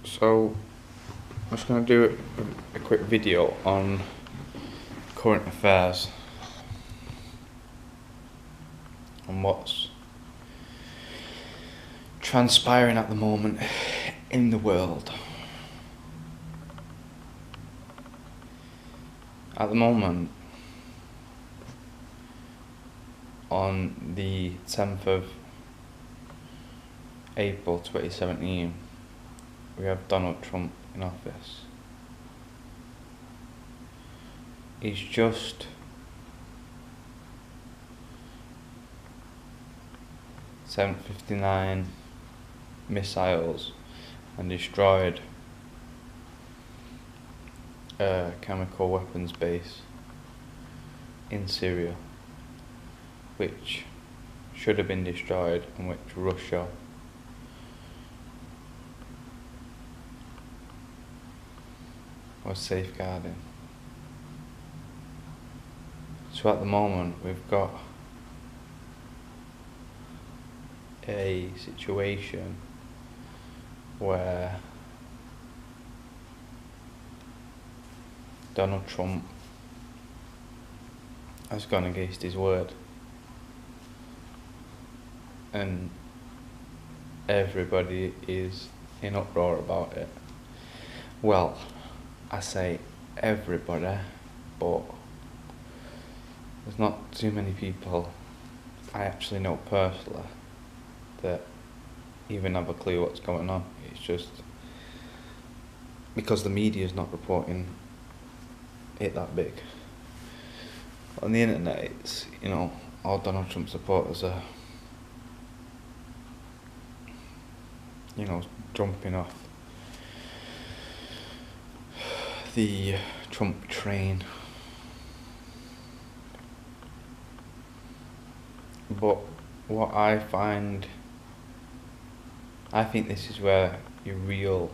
So, I'm just going to do a quick video on current affairs and what's transpiring at the moment in the world. At the moment, on the 10th of April 2017, we have Donald Trump in office. He's just sent 59 missiles and destroyed a chemical weapons base in Syria, which should have been destroyed and which Russia was safeguarding. So at the moment we've got a situation where Donald Trump has gone against his word and everybody is in uproar about it. Well, I say everybody, but there's not too many people I actually know personally that even have a clue what's going on. It's just because the media is not reporting it that big. On the internet, it's, all Donald Trump supporters are, jumping off the Trump train. But what I think this is where your real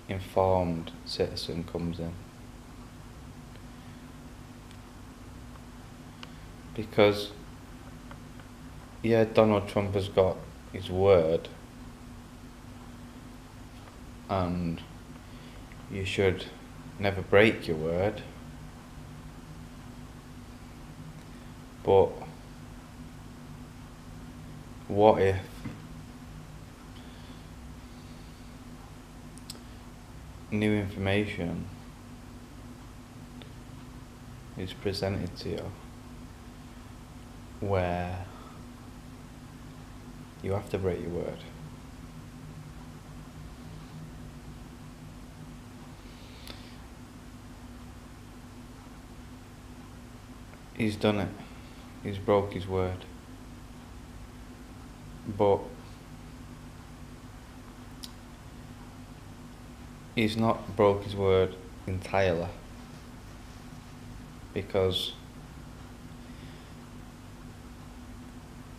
informed citizen comes in. Because, yeah, Donald Trump has got his word, and you should never break your word, but what if new information is presented to you where you have to break your word? He's done it. He's broke his word. But he's not broke his word entirely, because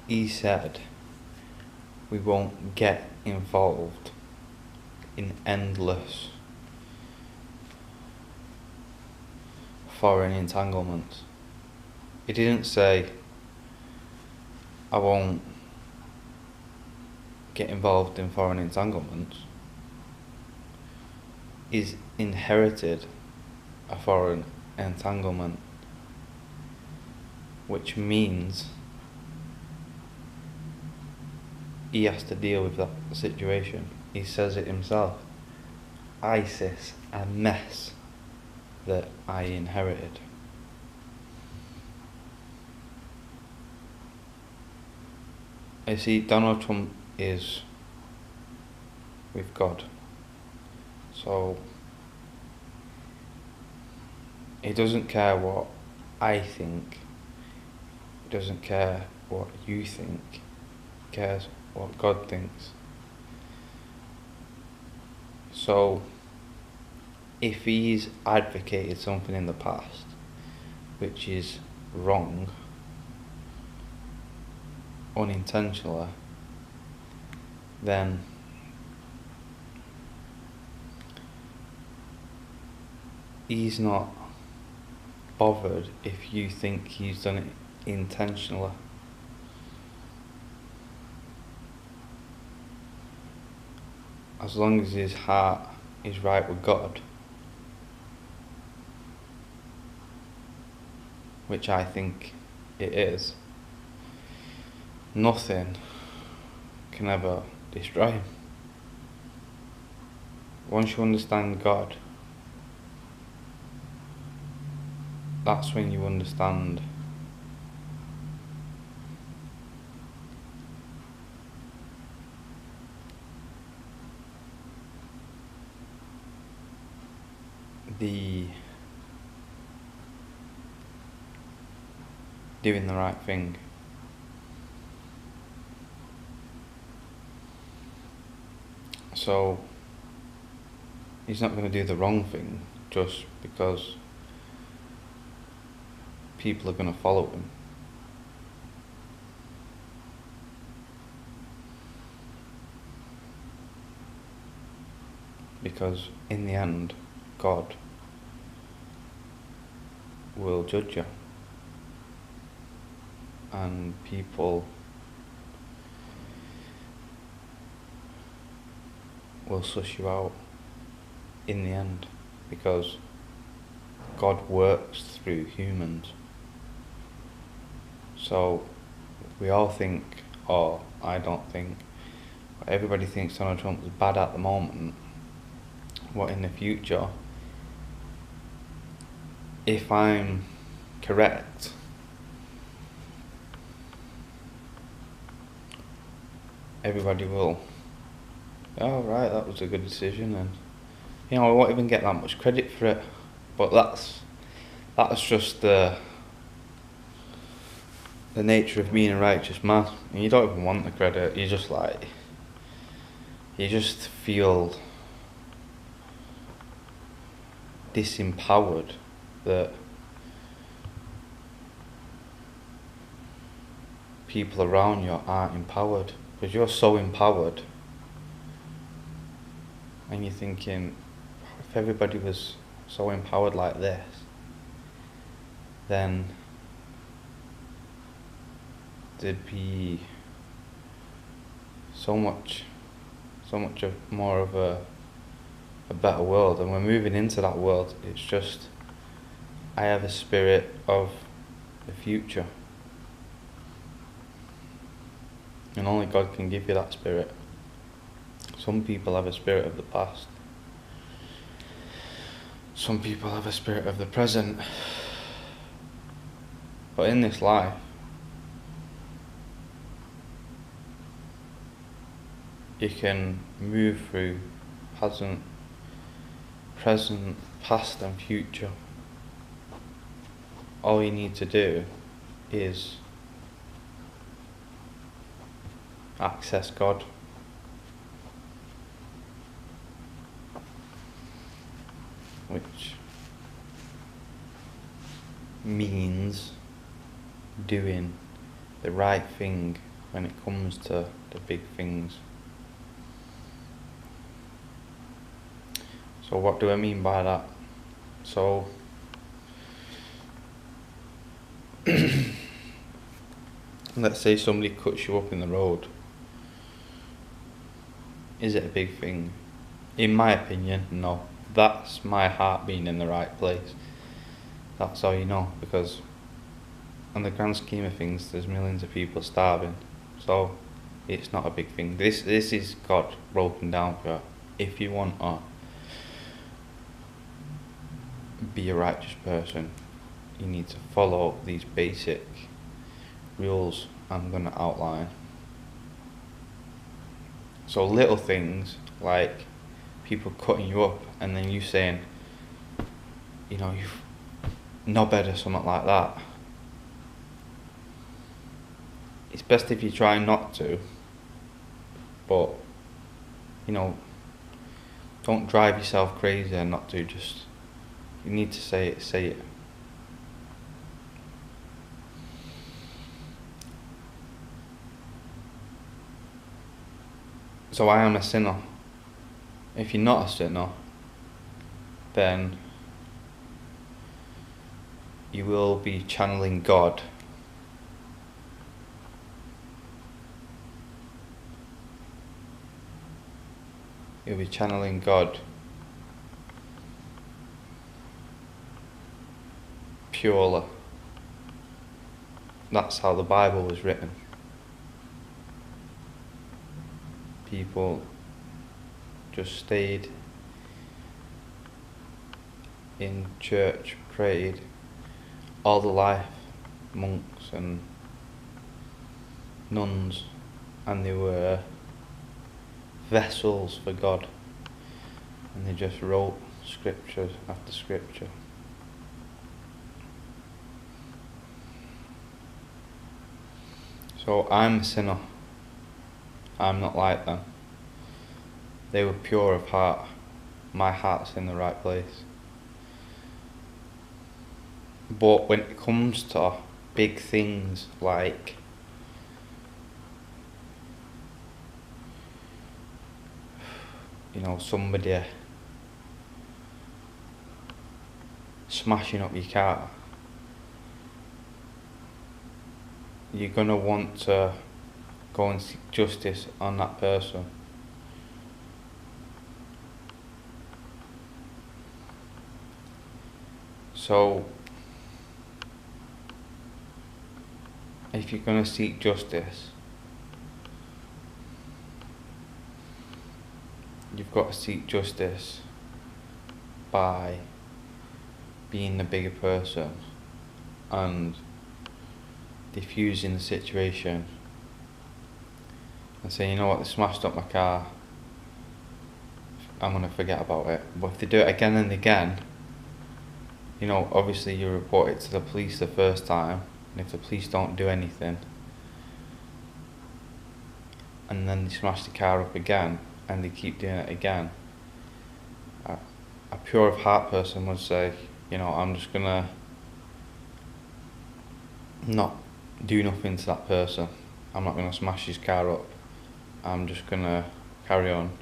he said we won't get involved in endless foreign entanglements. He didn't say I won't get involved in foreign entanglements. He's inherited a foreign entanglement, which means he has to deal with that situation. He says it himself. ISIS, a mess that I inherited. You see, Donald Trump is with God. So he doesn't care what I think. He doesn't care what you think. He cares what God thinks. So if he's advocated something in the past which is wrong, unintentionally, then he's not bothered if you think he's done it intentionally. as long as his heart is right with God, which I think it is, nothing can ever destroy him. Once you understand God, that's when you understand the doing the right thing. So he's not going to do the wrong thing just because people are going to follow him. Because in the end, God will judge you, and people will suss you out in the end, because God works through humans. So we all think, or I don't think, everybody thinks Donald Trump is bad at the moment. What in the future, if I'm correct, everybody will, oh right, that was a good decision, and I won't even get that much credit for it. But that's just the nature of being a righteous man. And you don't even want the credit. You just feel disempowered that people around you aren't empowered, because you're so empowered, and you're thinking, if everybody was so empowered like this, then there'd be so much more of a better world. And we're moving into that world. It's just, I have a spirit of the future, and only God can give you that spirit. Some people have a spirit of the past. Some people have a spirit of the present. But in this life, you can move through present, past and future. All you need to do is access God. Which means doing the right thing when it comes to the big things. So what do I mean by that? So let's say somebody cuts you up in the road. Is it a big thing? In my opinion, no. That's my heart being in the right place. That's all you know, because on the grand scheme of things, there's millions of people starving. So it's not a big thing. This is God broken down for you. If you want to be a righteous person, you need to follow these basic rules I'm going to outline. So little things like people cutting you up and then you saying, you've knobhead or something like that. It's best if you try not to, but don't drive yourself crazy and not to. Just, you need to say it. So I am a sinner. If you're not a sinner, then you will be channeling God You'll be channeling God purely. That's how the Bible was written. People just stayed in church, prayed all the life, monks and nuns, and they were vessels for God, and they just wrote scripture after scripture. So I'm a sinner. I'm not like them. They were pure of heart. My heart's in the right place. But when it comes to big things like somebody smashing up your car, you're gonna want to go and seek justice on that person. So if you're gonna seek justice, you've got to seek justice by being the bigger person and diffusing the situation and saying, you know what, they smashed up my car, I'm going to forget about it. But if they do it again and again, obviously you report it to the police the first time, and if the police don't do anything, and then they smash the car up again, and they keep doing it again, a pure of heart person would say, I'm just gonna not do nothing to that person. I'm not gonna smash his car up. I'm just gonna carry on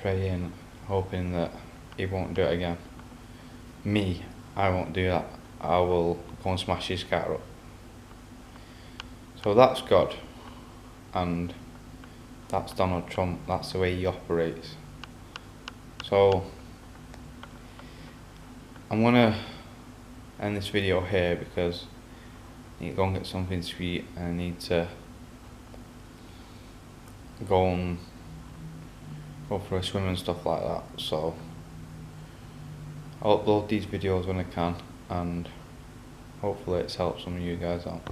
praying, hoping that he won't do it again. Me, I won't do that. I will go and smash his car up. So that's God, and that's Donald Trump. That's the way he operates. So I'm gonna end this video here because I need to go and get something to eat, and I need to go for a swim and stuff like that. So I'll upload these videos when I can, and hopefully it's helped some of you guys out.